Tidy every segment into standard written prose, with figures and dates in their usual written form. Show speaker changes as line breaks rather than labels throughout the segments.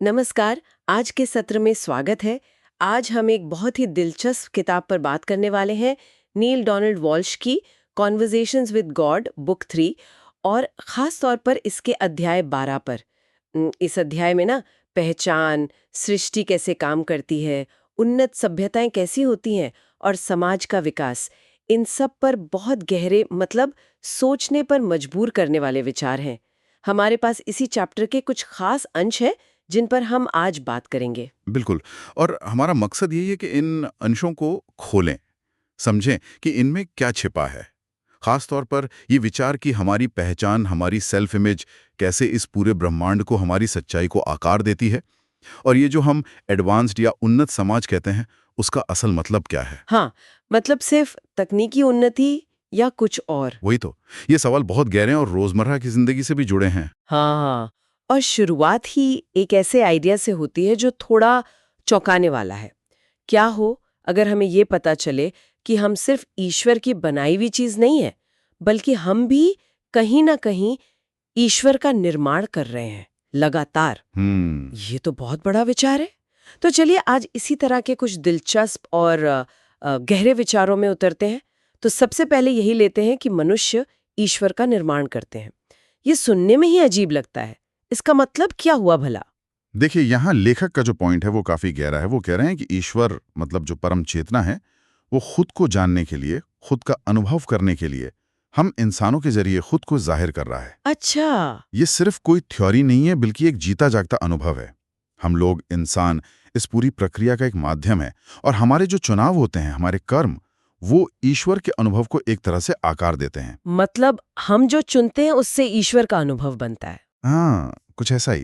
नमस्कार। आज के सत्र में स्वागत है। आज हम एक बहुत ही दिलचस्प किताब पर बात करने वाले हैं, नील डोनाल्ड वॉल्श की कॉन्वर्सेशंस विद गॉड बुक 3 और ख़ास तौर पर इसके अध्याय 12 पर। इस अध्याय में ना पहचान, सृष्टि कैसे काम करती है, उन्नत सभ्यताएं कैसी होती हैं और समाज का विकास, इन सब पर बहुत गहरे मतलब सोचने पर मजबूर करने वाले विचार हैं। हमारे पास इसी चैप्टर के कुछ खास अंश हैं जिन पर हम आज बात करेंगे।
बिल्कुल। और हमारा मकसद यही है कि इन अंशों को खोलें, समझें कि इनमें क्या छिपा है। खास तौर पर ये विचार कि हमारी पहचान, हमारी सेल्फ इमेज कैसे इस पूरे ब्रह्मांड को, हमारी सच्चाई को आकार देती है, और ये जो हम एडवांस्ड या उन्नत समाज कहते हैं, उसका असल मतलब क्या है।
हाँ, मतलब सिर्फ तकनीकी उन्नति या कुछ और।
वही तो, ये सवाल बहुत गहरे हैं और रोजमर्रा की जिंदगी से भी जुड़े हैं।
हाँ, और शुरुआत ही एक ऐसे आइडिया से होती है जो थोड़ा चौंकाने वाला है। क्या हो अगर हमें ये पता चले कि हम सिर्फ ईश्वर की बनाई हुई चीज नहीं है, बल्कि हम भी कहीं ना कहीं ईश्वर का निर्माण कर रहे हैं लगातार। ये तो बहुत बड़ा विचार है। तो चलिए आज इसी तरह के कुछ दिलचस्प और गहरे विचारों में उतरते हैं। तो सबसे पहले यही लेते हैं कि मनुष्य ईश्वर का निर्माण करते हैं। ये सुनने में ही अजीब लगता है। इसका मतलब क्या हुआ भला?
देखिए, यहाँ लेखक का जो पॉइंट है वो काफी गहरा है। वो कह रहे हैं कि ईश्वर मतलब जो परम चेतना है, वो खुद को जानने के लिए, खुद का अनुभव करने के लिए हम इंसानों के जरिए खुद को जाहिर कर रहा है।
अच्छा।
ये सिर्फ कोई थ्योरी नहीं है, बल्कि एक जीता जागता अनुभव है। हम लोग इंसान इस पूरी प्रक्रिया का एक माध्यम है, और हमारे जो चुनाव होते हैं, हमारे कर्म, वो ईश्वर के अनुभव को एक तरह से आकार देते हैं।
मतलब हम जो चुनते हैं उससे ईश्वर का अनुभव बनता है।
हाँ, कुछ ऐसा ही।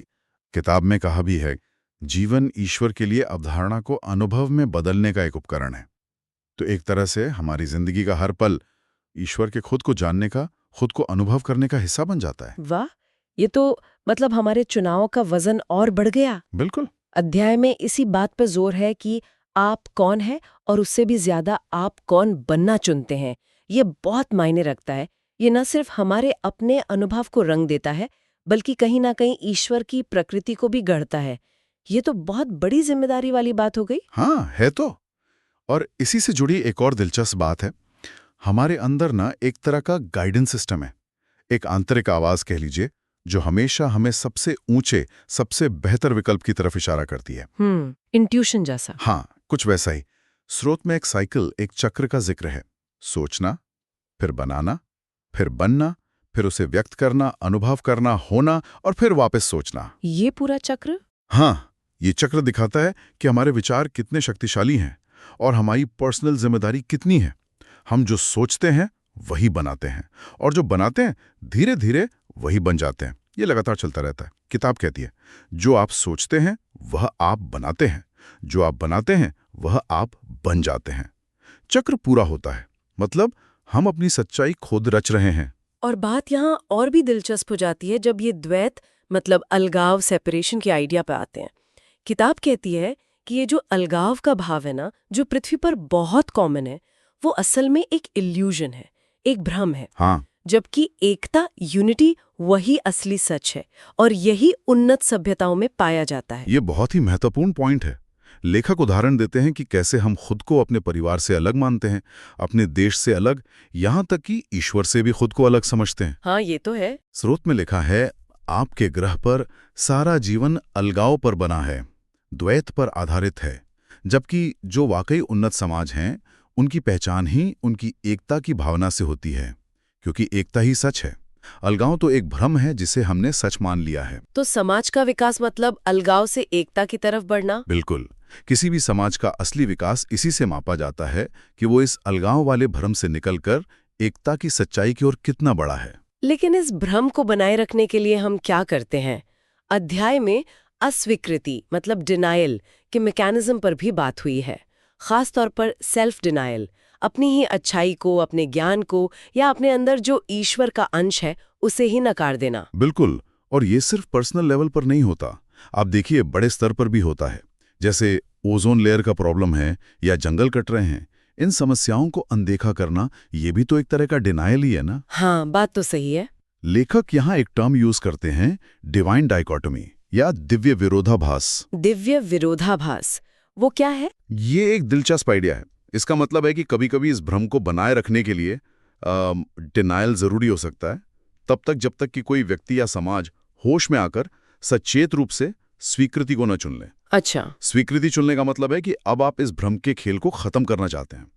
किताब में कहा भी है, जीवन ईश्वर के लिए अवधारणा को अनुभव में बदलने का एक उपकरण है। तो एक तरह से हमारी जिंदगी का हर पल ईश्वर के खुद को जानने का, खुद को अनुभव करने का हिस्सा बन जाता है।
वाह, ये तो मतलब हमारे चुनाव का वजन और बढ़ गया।
बिल्कुल।
अध्याय में इसी बात पर जोर है कि आप कौन हैं और उससे भी ज्यादा आप कौन बनना चुनते हैं। ये बहुत मायने रखता है। ये न सिर्फ हमारे अपने अनुभव को रंग देता है, बल्कि कहीं ना कहीं ईश्वर की प्रकृति को भी गढ़ता है। ये तो बहुत बड़ी जिम्मेदारी वाली बात हो गई।
हाँ, है तो। और इसी से जुड़ी एक और दिलचस्प बात है, हमारे अंदर ना एक तरह का गाइडेंस सिस्टम है, एक आंतरिक आवाज कह लीजिए, जो हमेशा हमें सबसे ऊंचे, सबसे बेहतर विकल्प की तरफ इशारा करती है।
इंट्यूशन जैसा।
हाँ, कुछ वैसा ही। स्रोत में एक साइकिल, एक चक्र का जिक्र है। सोचना, फिर बनाना, फिर बनना, फिर उसे व्यक्त करना, अनुभव करना, होना, और फिर वापस सोचना।
ये पूरा चक्र।
हाँ, ये चक्र दिखाता है कि हमारे विचार कितने शक्तिशाली हैं और हमारी पर्सनल जिम्मेदारी कितनी है। हम जो सोचते हैं वही बनाते हैं, और जो बनाते हैं धीरे धीरे वही बन जाते हैं। ये लगातार चलता रहता है। किताब कहती है, जो आप सोचते हैं वह आप बनाते हैं, जो आप बनाते हैं वह आप बन जाते हैं। चक्र पूरा होता है, मतलब हम अपनी सच्चाई खुद रच रहे हैं।
और बात यहाँ और भी दिलचस्प हो जाती है जब ये द्वैत मतलब अलगाव, सेपरेशन के आइडिया पे आते हैं। किताब कहती है कि ये जो अलगाव का भाव है ना, जो पृथ्वी पर बहुत कॉमन है, वो असल में एक इल्यूजन है, एक भ्रम है।
हाँ,
जबकि एकता, यूनिटी, वही असली सच है और यही उन्नत सभ्यताओं में पाया जाता है।
ये बहुत ही महत्वपूर्ण पॉइंट है। लेखक उदाहरण देते हैं कि कैसे हम खुद को अपने परिवार से अलग मानते हैं, अपने देश से अलग, यहाँ तक कि ईश्वर से भी खुद को अलग समझते हैं।
हाँ, ये तो है।
स्रोत में लिखा है, आपके ग्रह पर सारा जीवन अलगाव पर बना है, द्वैत पर आधारित है, जबकि जो वाकई उन्नत समाज हैं, उनकी पहचान ही उनकी एकता की भावना से होती है, क्योंकि एकता ही सच है। अलगाव तो एक भ्रम है जिसे हमने सच मान लिया है।
तो समाज का विकास मतलब अलगाव से एकता की तरफ बढ़ना।
बिल्कुल। किसी भी समाज का असली विकास इसी से मापा जाता है कि वो इस अलगाव वाले भ्रम से निकलकर एकता की सच्चाई की ओर कितना बड़ा है।
लेकिन इस भ्रम को बनाए रखने के लिए हम क्या करते हैं? अध्याय में अस्वीकृति मतलब डिनायल के मैकेनिज्म पर भी बात हुई है। खास तौर पर सेल्फ डिनायल, अपनी ही अच्छाई को, अपने ज्ञान को या अपने अंदर जो ईश्वर का अंश है उसे ही नकार देना।
बिल्कुल। और ये सिर्फ पर्सनल लेवल पर नहीं होता, आप देखिए बड़े स्तर पर भी होता है। जैसे ओजोन लेयर का प्रॉब्लम है या जंगल कट रहे हैं, इन समस्याओं को अनदेखा करना ये भी तो एक तरह का डिनायल ही है ना।
हाँ, बात तो सही है।
लेखक यहाँ एक टर्म यूज करते हैं, डिवाइन डाइकोटोमी, या दिव्य विरोधाभास।
दिव्य विरोधाभास, वो क्या है?
ये एक दिलचस्प आइडिया है। इसका मतलब है कि कभी-कभी इस भ्रम को बनाए रखने के लिए डिनायल जरूरी हो सकता है, तब तक जब तक कि कोई व्यक्ति या समाज होश में आकर सचेत रूप से स्वीकृति को न चुन ले।
अच्छा।
स्वीकृति चुनने का मतलब है कि अब आप इस भ्रम के खेल को खत्म करना चाहते हैं।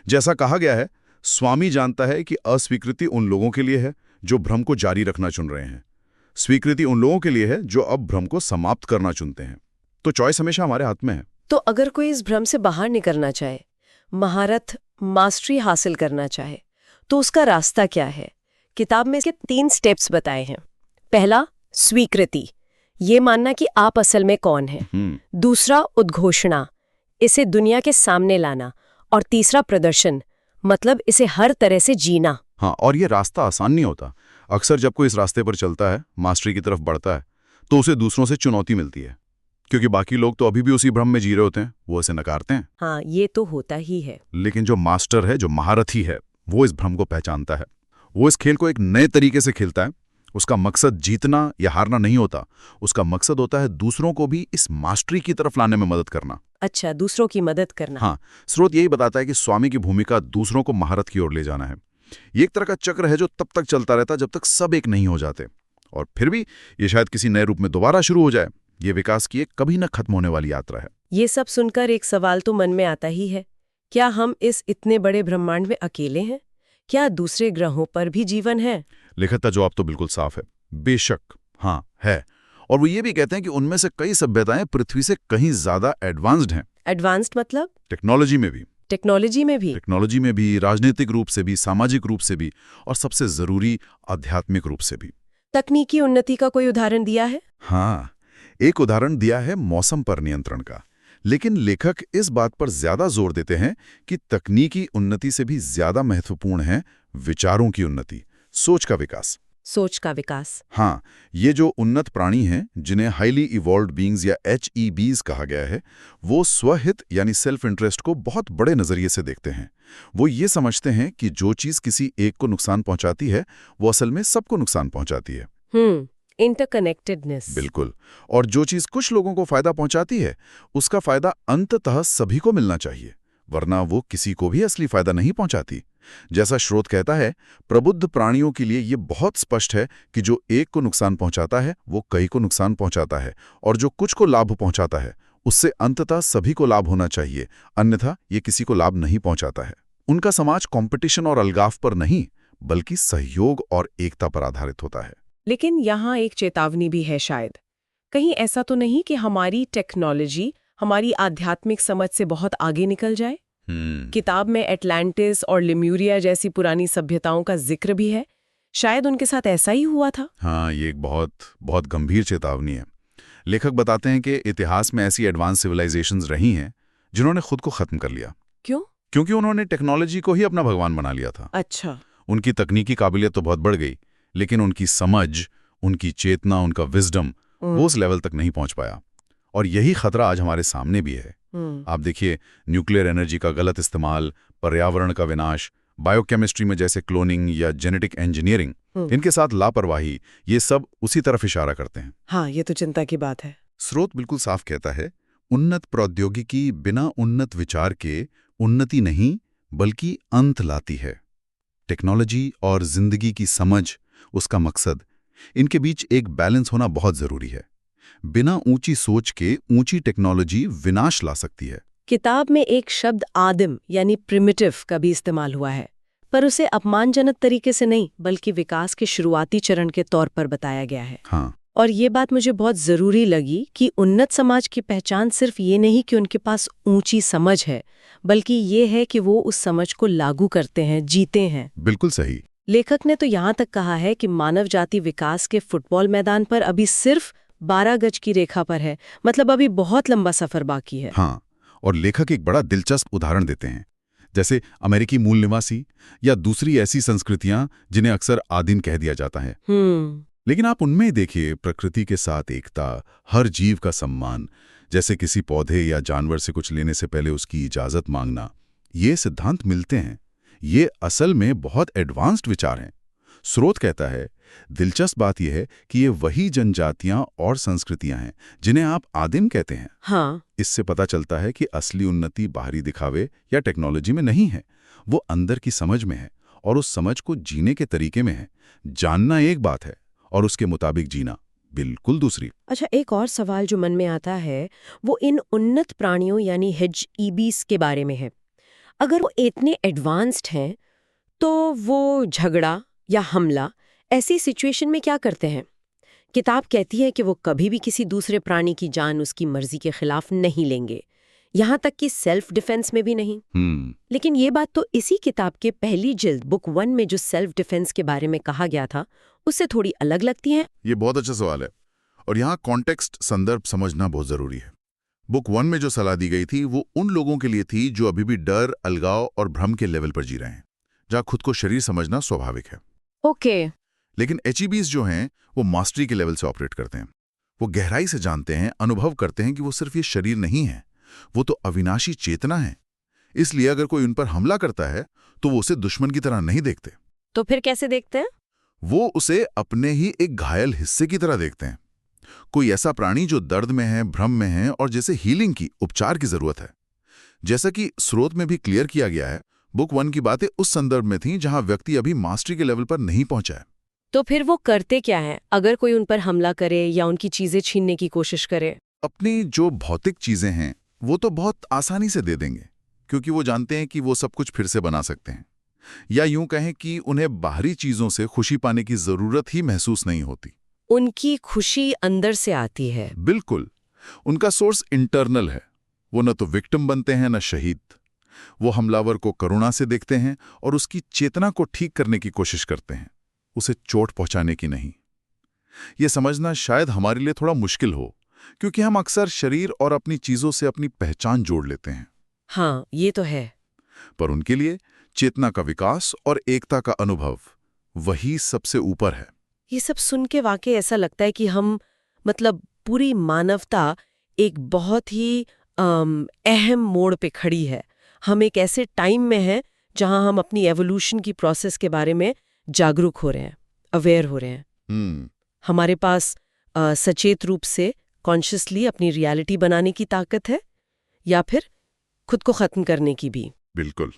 जैसा कहा गया है, स्वामी जानता है कि अस्वीकृति उन लोगों के लिए है जो भ्रम को जारी रखना चुन रहे हैं, स्वीकृति उन लोगों के लिए है जो अब भ्रम को समाप्त करना चुनते हैं। तो चॉइस हमेशा हमारे हाथ में है।
तो अगर कोई इस भ्रम से बाहर निकलना चाहे, महारत, मास्टरी हासिल करना चाहे, तो उसका रास्ता क्या है? किताब में इसके 3 स्टेप्स बताए हैं। पहला, स्वीकृति, ये मानना कि आप असल में कौन हैं। दूसरा, उद्घोषणा, इसे दुनिया के सामने लाना। और तीसरा, प्रदर्शन, मतलब इसे हर तरह से जीना।
हाँ, और ये रास्ता आसान नहीं होता। अक्सर जब कोई इस रास्ते पर चलता है, मास्टरी की तरफ बढ़ता है, तो उसे दूसरों से चुनौती मिलती है, क्योंकि बाकी लोग तो अभी भी उसी भ्रम में जी रहे होते हैं, वो इसे नकारते हैं।
हाँ, ये तो होता ही है।
लेकिन जो मास्टर है, जो महारथी है, वो इस भ्रम को पहचानता है। वो इस खेल को एक नए तरीके से खेलता है। उसका मकसद जीतना या हारना नहीं होता, उसका मकसद होता है दूसरों को भी इस मास्टरी की तरफ लाने में मदद करना।
अच्छा, दूसरों की मदद करना।
हाँ, स्रोत यही बताता है कि स्वामी की भूमिका दूसरों को महारत की ओर ले जाना है। ये एक तरह का चक्र है जो तब तक चलता रहता जब तक सब एक नहीं हो जाते, और फिर भी ये शायद किसी नए रूप में दोबारा शुरू हो जाए। ये विकास की एक कभी न खत्म होने वाली यात्रा है।
ये सब सुनकर एक सवाल तो मन में आता ही है, क्या हम इस इतने बड़े ब्रह्मांड में अकेले हैं? क्या दूसरे ग्रहों पर भी जीवन है?
लेखक का जवाब तो बिल्कुल साफ है, बेशक हाँ है। और वो ये भी कहते हैं कि उनमें से कई सभ्यताएं पृथ्वी से कहीं ज्यादा एडवांस्ड हैं।
एडवांस्ड मतलब?
टेक्नोलॉजी में भी। टेक्नोलॉजी में भी, राजनीतिक रूप से भी, सामाजिक रूप से भी, और सबसे जरूरी आध्यात्मिक रूप से भी।
तकनीकी उन्नति का कोई उदाहरण दिया है?
हाँ, एक उदाहरण दिया है मौसम पर नियंत्रण का। लेकिन लेखक इस बात पर ज्यादा जोर देते हैं कि तकनीकी उन्नति से भी ज्यादा महत्वपूर्ण है विचारों की उन्नति, सोच का विकास।
सोच का विकास।
हाँ, ये जो उन्नत प्राणी हैं, जिन्हें हाईली इवॉल्व्ड बीइंग्स या HEBs कहा गया है, वो स्वहित यानी सेल्फ इंटरेस्ट को बहुत बड़े नजरिए से देखते हैं। वो ये समझते हैं कि जो चीज किसी एक को नुकसान पहुंचाती है, वो असल में सबको नुकसान पहुंचाती है।
इंटरकनेक्टेडनेस।
बिल्कुल। और जो चीज कुछ लोगों को फायदा पहुंचाती है, उसका फायदा अंततः सभी को मिलना चाहिए, वरना वो किसी को भी असली फायदा नहीं पहुंचाती। जैसा स्रोत कहता है, प्रबुद्ध प्राणियों के लिए ये बहुत स्पष्ट है कि जो एक को नुकसान पहुंचाता है, वो कई को नुकसान पहुंचाता है, और जो कुछ को लाभ पहुंचाता है, उससे अंततः सभी को लाभ होना चाहिए, अन्यथा ये किसी को लाभ नहीं पहुंचाता है। उनका समाज कंपटीशन और अलगाव पर नहीं, बल्कि सहयोग और एकता पर आधारित होता है।
लेकिन यहाँ एक चेतावनी भी है शायद। कहीं ऐसा तो नहीं कि हमारी टेक्नोलॉजी हमारी आध्यात्मिक समझ से बहुत आगे निकल जाए? किताब में एटलांटिस और लिम्यूरिया जैसी पुरानी सभ्यताओं का जिक्र भी है। शायद उनके साथ ऐसा ही हुआ था।
हाँ, ये एक बहुत गंभीर चेतावनी है। लेखक बताते हैं कि इतिहास में ऐसी एडवांस सिविलाइजेशंस रही हैं जिन्होंने खुद को खत्म कर लिया।
क्यों?
क्योंकि उन्होंने टेक्नोलॉजी को ही अपना भगवान बना लिया था।
अच्छा।
उनकी तकनीकी काबिलियत तो बहुत बढ़ गई, लेकिन उनकी समझ, उनकी चेतना, उनका विजडम वो उस लेवल तक नहीं पहुंच पाया। और यही खतरा आज हमारे सामने भी है। आप देखिए, न्यूक्लियर एनर्जी का गलत इस्तेमाल, पर्यावरण का विनाश, बायोकेमिस्ट्री में जैसे क्लोनिंग या जेनेटिक इंजीनियरिंग, इनके साथ लापरवाही, ये सब उसी तरफ इशारा करते हैं।
हाँ, ये तो चिंता की बात है।
स्रोत बिल्कुल साफ कहता है, उन्नत प्रौद्योगिकी बिना उन्नत विचार के उन्नति नहीं बल्कि अंत लाती है। टेक्नोलॉजी और जिंदगी की समझ, उसका मकसद, इनके बीच एक बैलेंस होना बहुत जरूरी है। बिना ऊंची सोच के ऊंची टेक्नोलॉजी विनाश ला सकती है।
किताब में एक शब्द आदिम यानी प्रिमिटिव का भी इस्तेमाल हुआ है, पर उसे अपमानजनक तरीके से नहीं, बल्कि विकास के शुरुआती चरण के तौर पर बताया गया है।
हाँ।
और ये बात मुझे बहुत जरूरी लगी कि उन्नत समाज की पहचान सिर्फ ये नहीं कि उनके पास ऊंची समझ है, बल्कि ये है कि वो उस समझ को लागू करते हैं, जीते हैं।
बिल्कुल सही।
लेखक ने तो यहाँ तक कहा है कि मानव जाति विकास के फुटबॉल मैदान पर अभी सिर्फ 12 गज की रेखा पर है, मतलब अभी बहुत लंबा सफर बाकी है।
हाँ, और लेखक एक बड़ा दिलचस्प उदाहरण देते हैं, जैसे अमेरिकी मूल निवासी या दूसरी ऐसी संस्कृतियां जिन्हें अक्सर आदिम कह दिया जाता है। लेकिन आप उनमें देखिए प्रकृति के साथ एकता, हर जीव का सम्मान, जैसे किसी पौधे या जानवर से कुछ लेने से पहले उसकी इजाजत मांगना, ये सिद्धांत मिलते हैं। ये असल में बहुत एडवांस्ड विचार हैं। स्रोत कहता है दिलचस्प बात यह है कि ये वही जनजातियां और संस्कृतियां हैं जिन्हें आप आदिम कहते हैं।
हाँ।
इससे पता चलता है कि असली उन्नति बाहरी दिखावे या टेक्नोलॉजी में नहीं है, वो अंदर की समझ में है और उस समझ को जीने के तरीके में है। जानना एक बात है और उसके मुताबिक जीना बिल्कुल दूसरी।
अच्छा, एक और सवाल जो मन में आता है वो इन उन्नत प्राणियों यानी HEBs के बारे में है। अगर वो इतने एडवांस्ड हैं तो वो झगड़ा या हमला ऐसी सिचुएशन में क्या करते हैं? किताब कहती है कि वो कभी भी किसी दूसरे प्राणी की जान उसकी मर्जी के खिलाफ नहीं लेंगे, यहाँ तक कि सेल्फ डिफेंस में भी नहीं। लेकिन ये बात तो इसी किताब के पहली जिल्द बुक 1 में जो सेल्फ डिफेंस के बारे में कहा गया था उससे थोड़ी अलग लगती है।
ये बहुत अच्छा सवाल है और यहाँ कॉन्टेक्स्ट संदर्भ समझना बहुत जरूरी है। बुक 1 में जो सलाह दी गई थी वो उन लोगों के लिए थी जो अभी भी डर, अलगाव और भ्रम के लेवल पर जी रहे हैं, जहाँ खुद को शरीर समझना स्वाभाविक है।
ओके।
लेकिन HEBs जो हैं वो मास्टरी के लेवल से ऑपरेट करते हैं। वो गहराई से जानते हैं, अनुभव करते हैं कि वो सिर्फ ये शरीर नहीं है, वो तो अविनाशी चेतना है। इसलिए अगर कोई उन पर हमला करता है तो वो उसे दुश्मन की तरह नहीं देखते।
तो फिर कैसे देखते हैं?
वो उसे अपने ही एक घायल हिस्से की तरह देखते हैं, कोई ऐसा प्राणी जो दर्द में है, भ्रम में है और जैसे हीलिंग की, उपचार की जरूरत है। जैसा कि स्रोत में भी क्लियर किया गया है, बुक 1 की बातें उस संदर्भ में थीं जहां व्यक्ति अभी मास्टरी के लेवल पर नहीं पहुंचा है।
तो फिर वो करते क्या हैं अगर कोई उन पर हमला करे या उनकी चीजें छीनने की कोशिश करे?
अपनी जो भौतिक चीजें हैं वो तो बहुत आसानी से दे देंगे, क्योंकि वो जानते हैं कि वो सब कुछ फिर से बना सकते हैं। या यूं कहें कि उन्हें बाहरी चीजों से खुशी पाने की जरूरत ही महसूस नहीं होती।
उनकी खुशी अंदर से आती है।
बिल्कुल। उनका सोर्स इंटरनल है। वो न तो विक्टिम बनते हैं न शहीद। वो हमलावर को करुणा से देखते हैं और उसकी चेतना को ठीक करने की कोशिश करते हैं, उसे चोट पहुंचाने की नहीं। ये समझना शायद हमारे लिए थोड़ा मुश्किल हो, क्योंकि हम अक्सर शरीर और अपनी चीजों से अपनी पहचान जोड़ लेते हैं।
हाँ, ये तो है।
पर उनके लिए चेतना का विकास और एकता का अनुभव वही सबसे ऊपर है।
ये सब सुन के वाकई ऐसा लगता है कि हम पूरी मानवता एक बहुत ही अहम मोड़ पे खड़ी है। हम एक ऐसे टाइम में हैं जहां हम अपनी एवोल्यूशन की प्रोसेस के बारे में जागरूक हो रहे हैं, अवेयर हो रहे हैं। हमारे पास सचेत रूप से कॉन्शियसली अपनी रियलिटी बनाने की ताकत है या फिर खुद को खत्म करने की भी।
बिल्कुल।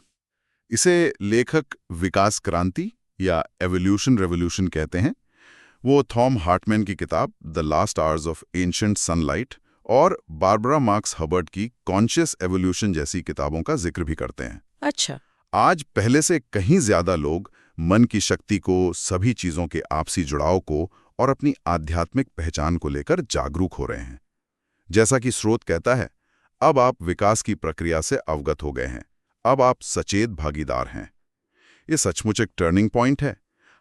इसे लेखक विकास क्रांति या एवोल्यूशन रेवोल्यूशन कहते हैं। वो थॉम हार्टमैन की किताब the last hours of ancient sunlight और बारबरा मार्क्स हबर्ट की कॉन्शियस एवोल्यूशन जैसी किताबों का जिक्र भी करते हैं।
अच्छा।
आज पहले से कहीं ज्यादा लोग मन की शक्ति को, सभी चीजों के आपसी जुड़ाव को और अपनी आध्यात्मिक पहचान को लेकर जागरूक हो रहे हैं। जैसा कि स्रोत कहता है, अब आप विकास की प्रक्रिया से अवगत हो गए हैं, अब आप सचेत भागीदार हैं। ये सचमुच एक टर्निंग पॉइंट है।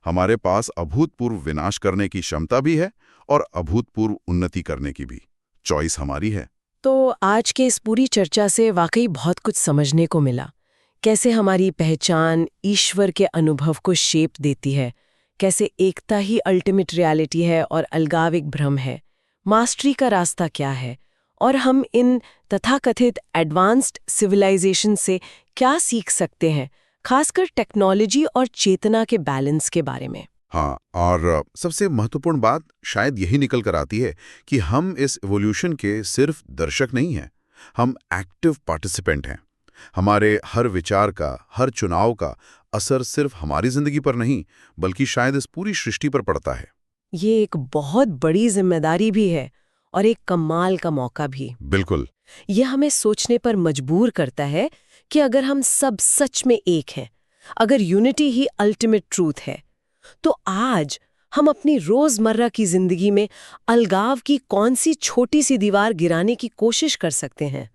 हमारे पास अभूतपूर्व विनाश करने की क्षमता भी है और अभूतपूर्व उन्नति करने की भी। चॉइस हमारी है।
तो आज के इस पूरी चर्चा से वाकई बहुत कुछ समझने को मिला। कैसे हमारी पहचान ईश्वर के अनुभव को शेप देती है, कैसे एकता ही अल्टीमेट रियलिटी है और अलगाव एक भ्रम है, मास्टरी का रास्ता क्या है, और हम इन तथाकथित एडवांस्ड सिविलाइजेशन से क्या सीख सकते हैं, खासकर टेक्नोलॉजी और चेतना के बैलेंस के बारे में।
हाँ, और सबसे महत्वपूर्ण बात शायद यही निकल कर आती है कि हम इस इवोल्यूशन के सिर्फ दर्शक नहीं हैं, हम एक्टिव पार्टिसिपेंट हैं। हमारे हर विचार का, हर चुनाव का असर सिर्फ हमारी जिंदगी पर नहीं, बल्कि शायद इस पूरी सृष्टि पर पड़ता है।
ये एक बहुत बड़ी जिम्मेदारी भी है और एक कमाल का मौका भी।
बिल्कुल।
ये हमें सोचने पर मजबूर करता है कि अगर हम सब सच में एक हैं, अगर यूनिटी ही अल्टीमेट ट्रूथ है, तो आज हम अपनी रोजमर्रा की जिंदगी में अलगाव की कौन सी छोटी सी दीवार गिराने की कोशिश कर सकते हैं।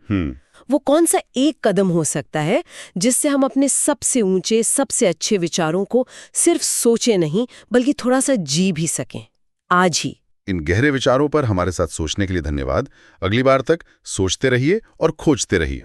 वो कौन सा एक कदम हो सकता है जिससे हम अपने सबसे ऊंचे, सबसे अच्छे विचारों को सिर्फ सोचे नहीं बल्कि थोड़ा सा जी भी सकें आज ही।
इन गहरे विचारों पर हमारे साथ सोचने के लिए धन्यवाद। अगली बार तक सोचते रहिए और खोजते रहिए।